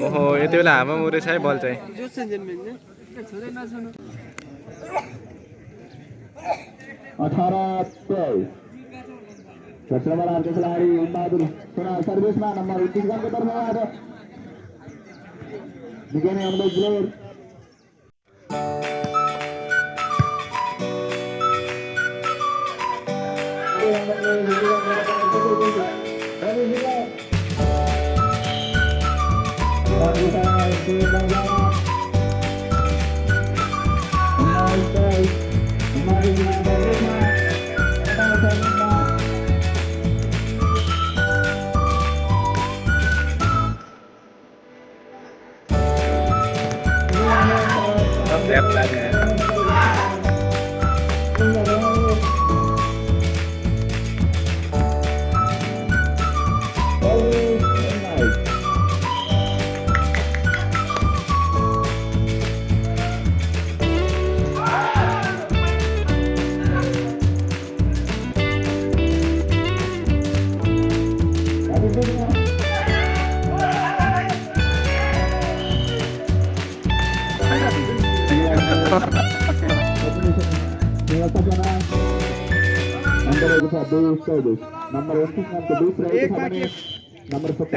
ओहो यति बेला हामा उरेछ है बल चाहिँ 18-23 के खिलाड़ी बहादुर सोना सर्विस में नंबर 29 के तरफ है बिगेने हम लोग प्लेयर đẹp là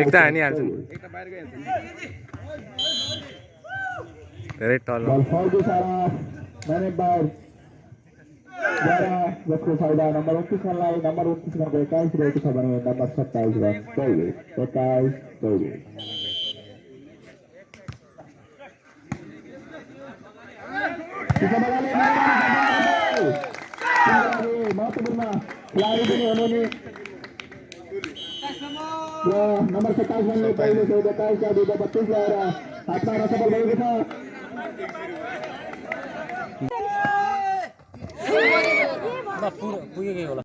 एकता हानिहाल्छ धेरै तल जसको फाइदा नम्बर 29 लाई नम्बर 29 मा 21 रहेको छ भने नम्बर 27 रन पौडे 27 पौडे महत्त्वपूर्ण खिलाडी पनि हुनुहुने र नम्बर 27 रनले पहिले 22 का 32 ल्याएर हातमा सफल भएको छ पुगेकै होला